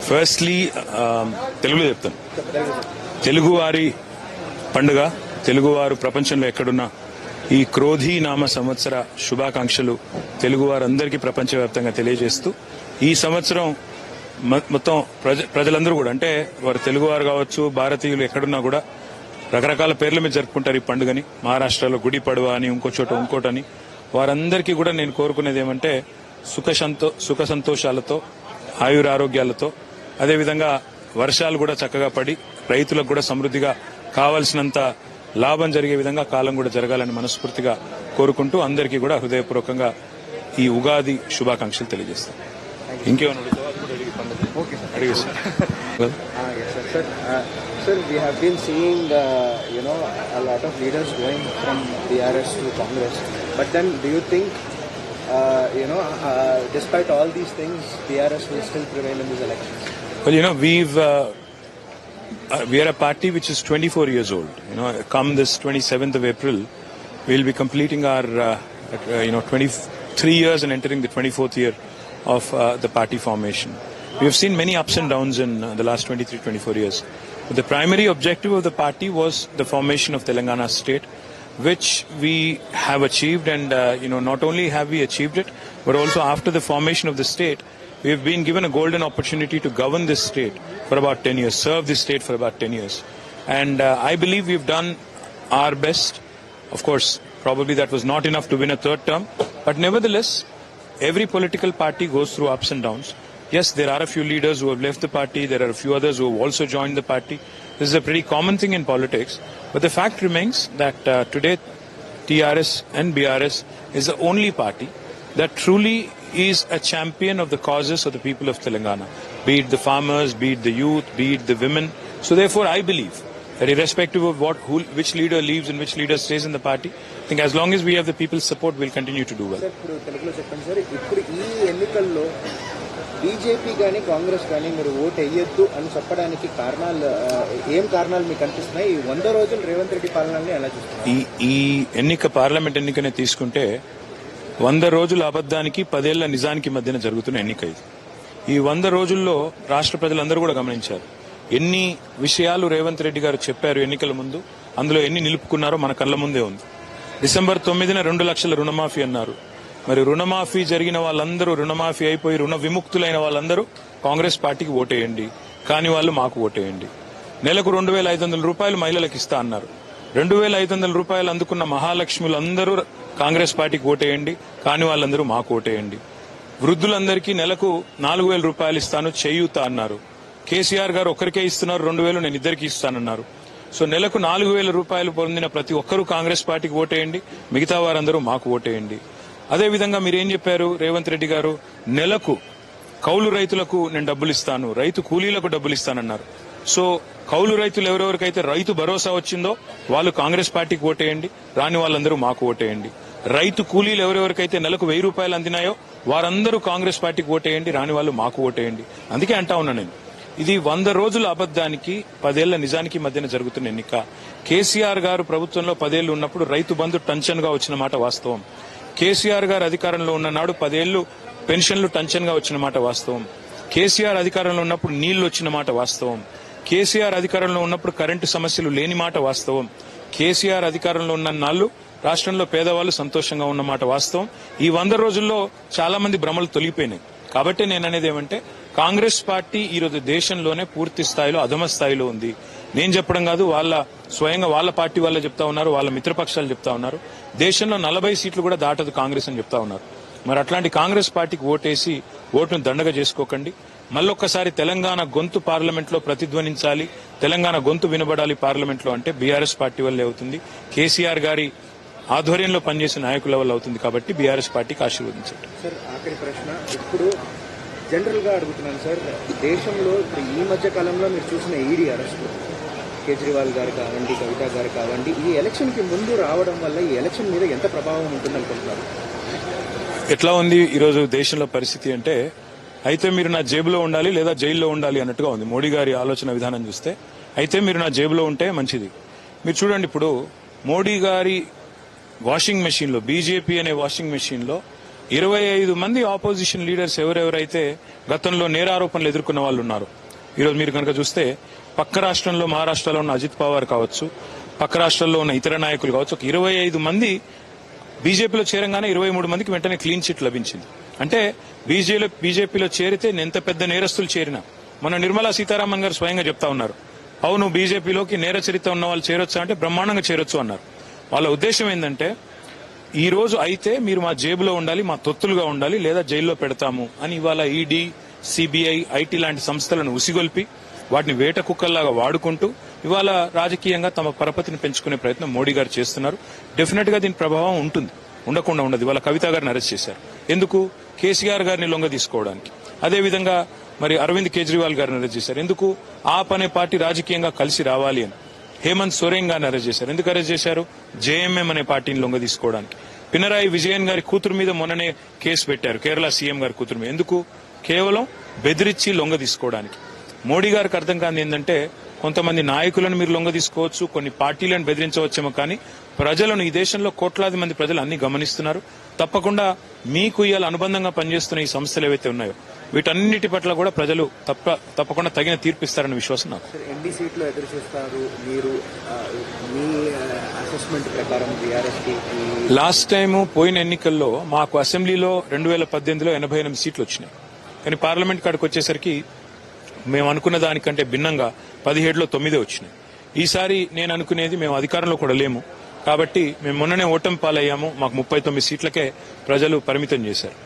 Firstly తెలుగులో చెప్తాను. తెలుగువారి పండుగ, తెలుగువారు ప్రపంచంలో ఎక్కడున్నా ఈ క్రోధీ నామ సంవత్సర శుభాకాంక్షలు తెలుగువారందరికీ ప్రపంచవ్యాప్తంగా తెలియజేస్తూ, ఈ సంవత్సరం మొత్తం ప్రజలందరూ కూడా, అంటే వారు తెలుగువారు కావచ్చు, భారతీయులు ఎక్కడున్నా కూడా రకరకాల పేర్ల మీద జరుపుకుంటారు ఈ పండుగని. మహారాష్ట్రలో గుడి పడవ అని, ఇంకో చోట ఇంకోటని. వారందరికీ కూడా నేను కోరుకునేది ఏమంటే సుఖ సంతోషాలతో, ఆయురారోగ్యాలతో, అదేవిధంగా వర్షాలు కూడా చక్కగా పడి రైతులకు కూడా సమృద్ధిగా కావాల్సినంత లాభం జరిగే విధంగా కాలం కూడా జరగాలని మనస్ఫూర్తిగా కోరుకుంటూ అందరికీ కూడా హృదయపూర్వకంగా ఈ ఉగాది శుభాకాంక్షలు తెలియజేస్తాను. ఇంకేమన్నా అడిగేస్తాను. Sir, we have been seeing, a lot of leaders going from BRS to Congress. But then, do you think, despite all these things, BRS will still prevail in these elections? Well, we are a party which is 24 years old. Come this 27th of April, we'll be completing our, 23 years and entering the 24th year of the party formation. We have seen many ups and downs in the last 24 years. But the primary objective of the party was the formation of Telangana state, which we have achieved. And, not only have we achieved it, but also after the formation of the state, we have been given a golden opportunity to govern this state for about 10 years, serve this state for about 10 years. And I believe we've done our best. Of course, probably that was not enough to win a third term. But nevertheless, every political party goes through ups and downs. Yes, there are a few leaders who have left the party. There are a few others who have also joined the party. This is a pretty common thing in politics. But the fact remains that today TRS and BRS is the only party that truly is a champion of the causes of the people of Telangana, be it the farmers, be it the youth, be it the women. So therefore I believe that irrespective of which leader leaves and which leader stays in the party, I think as long as we have the people's support, we'll continue to do well. BJP కానీ కాంగ్రెస్ కానీ మీరు vote వేయొద్దు అని చెప్పడానికి కారణాలు మీకు అనిపిస్తున్నాయి? ఈ 100 రోజులు రేవంత్ రెడ్డి పాలనని ఎలా చూస్తున్నారు? ఈ పార్లమెంట్ ఎన్నికనే తీసుకుంటే 100 రోజుల అబద్దానికి 10 ఏళ్ల నిజానికి మధ్యన జరుగుతున్న ఎన్నిక ఇది. ఈ 100 రోజుల్లో రాష్ట్ర ప్రజలందరూ కూడా గమనించారు ఎన్ని విషయాలు రేవంత్ రెడ్డి గారు చెప్పారు ఎన్నికల ముందు, అందులో ఎన్ని నిలుపుకున్నారో మన కళ్ల ముందే ఉంది. డిసెంబర్ 9న 2 లక్షల రుణమాఫీ అన్నారు. మరి రుణమాఫీ జరిగిన వాళ్ళందరూ, రుణమాఫీ అయిపోయి రుణ విముక్తులైన వాళ్ళందరూ కాంగ్రెస్ పార్టీకి ఓటేయండి, కాని వాళ్ళు మాకు ఓటేయండి. నెలకు 2,500 రూపాయలు మహిళలకు ఇస్తా అన్నారు. 2,500 రూపాయలు అందుకున్న మహాలక్ష్ములందరూ కాంగ్రెస్ పార్టీకి ఓటేయండి, కాని వాళ్ళందరూ మాకు ఓటేయండి. వృద్ధులందరికీ నెలకు 4,000 రూపాయలు ఇస్తాను, చేయూత అన్నారు. కేసీఆర్ గారు ఒక్కరికే ఇస్తున్నారు 2,000, నేను ఇద్దరికి ఇస్తానన్నారు. సో నెలకు 4,000 రూపాయలు పొందిన ప్రతి ఒక్కరూ కాంగ్రెస్ పార్టీకి ఓటేయండి, మిగతా వారందరూ మాకు ఓటేయండి. అదేవిధంగా మీరేం చెప్పారు రేవంత్ రెడ్డి గారు? నెలకు కౌలు రైతులకు నేను డబ్బులు ఇస్తాను, రైతు కూలీలకు డబ్బులు ఇస్తానన్నారు. సో కౌలు రైతులు ఎవరెవరికైతే రైతు భరోసా వచ్చిందో వాళ్ళు కాంగ్రెస్ పార్టీకి ఓటేయండి, రాని వాళ్ళందరూ మాకు ఓటేయండి. రైతు కూలీలు ఎవరెవరికైతే నెలకు 1,000 రూపాయలు అందినాయో వారందరూ కాంగ్రెస్ పార్టీకి ఓటేయండి, రాని వాళ్ళు మాకు ఓటేయండి. అందుకే అంటా ఉన్నా నేను, ఇది 100 రోజుల అబద్దానికి 10 ఏళ్ల నిజానికి మధ్యన జరుగుతున్న ఎన్నిక. కేసీఆర్ గారు ప్రభుత్వంలో 10 ఏళ్లు ఉన్నప్పుడు రైతు బంధు టెన్షన్ గా వచ్చిన మాట వాస్తవం. కేసీఆర్ గారు అధికారంలో ఉన్న నాడు 10 ఏళ్లు పెన్షన్లు టెన్షన్ గా వచ్చిన మాట వాస్తవం. కేసీఆర్ అధికారంలో ఉన్నప్పుడు నీళ్లు వచ్చిన మాట వాస్తవం. కేసీఆర్ అధికారంలో ఉన్నప్పుడు కరెంటు సమస్యలు లేని మాట వాస్తవం. కేసీఆర్ అధికారంలో ఉన్న నాళ్లు రాష్ట్రంలో పేదవాళ్లు సంతోషంగా ఉన్న మాట వాస్తవం. ఈ 100 రోజుల్లో చాలా మంది భ్రమలు తొలిగిపోయినాయి. కాబట్టి నేను అనేది ఏమంటే, కాంగ్రెస్ పార్టీ ఈరోజు దేశంలోనే పూర్తి స్థాయిలో అధమ స్థాయిలో ఉంది. నేను చెప్పడం కాదు, స్వయంగా వాళ్ళ పార్టీ వాళ్ళే చెప్తా ఉన్నారు, వాళ్ళ మిత్రపక్షాలు చెప్తా ఉన్నారు. దేశంలో 40 సీట్లు కూడా దాటదు కాంగ్రెస్ అని చెప్తా ఉన్నారు. మరి అట్లాంటి కాంగ్రెస్ పార్టీకి ఓటేసి ఓటును దండగా చేసుకోకండి. మళ్ళొక్కసారి తెలంగాణ గొంతు పార్లమెంట్ లో ప్రతిధ్వనించాలి, తెలంగాణ గొంతు వినబడాలి పార్లమెంట్ లో అంటే బీఆర్ఎస్ పార్టీ వల్లే అవుతుంది, కేసీఆర్ గారి ఆధ్వర్యంలో పనిచేసే నాయకుల వల్ల అవుతుంది. కాబట్టి బీఆర్ఎస్ పార్టీకి ఆశీర్వదించండి. సార్, ఆఖరి ప్రశ్న ఇప్పుడు జనరల్ గా అడుగుతున్నాను సార్, దేశంలో ఇప్పుడు ఈ మధ్య కాలంలో మీరు చూసిన ఈడీ అరెస్టు, కేజ్రీవాల్ గారు కావండి, కవిత గారు కావండి, ఈ ఎలక్షన్ కి ముందు రావడం వల్ల ఈ ఎలక్షన్ మీద ఎంత ప్రభావం ఉంటుంది అనుకుంటున్నారు? ఎట్లా ఉంది ఈరోజు దేశంలో పరిస్థితి అంటే, అయితే మీరు నా జేబులో ఉండాలి లేదా జైల్లో ఉండాలి అన్నట్టుగా ఉంది మోడీ గారి ఆలోచన విధానం చూస్తే. అయితే మీరు నా జేబులో ఉంటే మంచిది. మీరు చూడండి, ఇప్పుడు మోడీ గారి వాషింగ్ మెషిన్ లో, బీజేపీ అనే వాషింగ్ మెషిన్ లో 25 మంది ఆపోజిషన్ లీడర్స్ ఎవరెవరైతే గతంలో నేరారోపణలు ఎదుర్కొన్న వాళ్ళు ఉన్నారు. ఈరోజు మీరు కనుక చూస్తే పక్క రాష్ట్రంలో మహారాష్ట్రలో ఉన్న అజిత్ పవార్ కావచ్చు, పక్క రాష్ట్రాల్లో ఉన్న ఇతర నాయకులు కావచ్చు, ఒక 25 మంది బీజేపీలో చేరంగానే 23 మందికి వెంటనే క్లీన్ చిట్ లభించింది. అంటే బీజేపీలో చేరితే ఎంత పెద్ద నేరస్తులు చేరినా, మన నిర్మలా సీతారామన్ గారు స్వయంగా చెప్తా ఉన్నారు, అవును బీజేపీలోకి నేర చరిత్ర ఉన్న వాళ్ళు చేరొచ్చా అంటే బ్రహ్మాండంగా చేరొచ్చు అన్నారు. వాళ్ళ ఉద్దేశం ఏంటంటే ఈ రోజు అయితే మీరు మా జేబులో ఉండాలి, మా తొత్తులుగా ఉండాలి, లేదా జైల్లో పెడతాము అని ఇవాళ ఈడీ, సిబిఐ, ఐటీ లాంటి సంస్థలను ఉసిగొల్పి వాటిని వేట కుక్కల్లాగా వాడుకుంటూ ఇవాళ రాజకీయంగా తమ పరపతిని పెంచుకునే ప్రయత్నం మోడీ గారు చేస్తున్నారు. డెఫినెట్ గా దీని ప్రభావం ఉంటుంది, ఉండకుండా ఉండదు. ఇవాళ కవిత గారిని అరెస్ట్ చేశారు. ఎందుకు? కేసీఆర్ గారిని లొంగ తీసుకోవడానికి. అదేవిధంగా మరి అరవింద్ కేజ్రీవాల్ గారిని అరెస్ట్ చేశారు. ఎందుకు? ఆప్ అనే పార్టీ రాజకీయంగా కలిసి రావాలి అని. హేమంత్ సోరెన్ గారిని అరెస్ట్ చేశారు. ఎందుకు అరెస్ట్ చేశారు? జేఎంఎం అనే పార్టీని లొంగ తీసుకోవడానికి. పినరాయి విజయన్ గారి కూతురు మీద మొన్ననే కేసు పెట్టారు, కేరళ సీఎం గారి కూతురు మీద. ఎందుకు? కేవలం బెదిరించి లొంగ తీసుకోవడానికి. మోడీ గారికి అర్థం కాని ఏంటంటే కొంతమంది నాయకులను మీరు లొంగ తీసుకోవచ్చు, కొన్ని పార్టీలను బెదిరించవచ్చేమో, కానీ ప్రజలను, ఈ దేశంలో కోట్లాది మంది ప్రజలు అన్ని గమనిస్తున్నారు. తప్పకుండా మీకు ఇవాళ అనుబంధంగా పనిచేస్తున్న ఈ సంస్థలు ఏవైతే ఉన్నాయో వీటన్నిటి పట్ల కూడా ప్రజలు తప్పకుండా తగిన తీర్పిస్తారన్న విశ్వాసం నాకు. ఎన్ని సీట్లు ఎదురు చూస్తారు మీరు మీ అసెస్మెంట్ ప్రకారం బీఆర్ఎస్ కి? లాస్ట్ టైం పోయిన ఎన్నికల్లో మాకు అసెంబ్లీలో 2018లో 88 సీట్లు వచ్చినాయి. కానీ పార్లమెంట్ కాడికి వచ్చేసరికి మేము అనుకున్న దానికంటే భిన్నంగా 17లో 9 వచ్చినాయి. ఈసారి నేను అనుకునేది మేము అధికారంలో కూడా లేము కాబట్టి మేము మొన్ననే ఓటమి పాలయ్యాము. మాకు 39 సీట్లకే ప్రజలు పరిమితం చేశారు.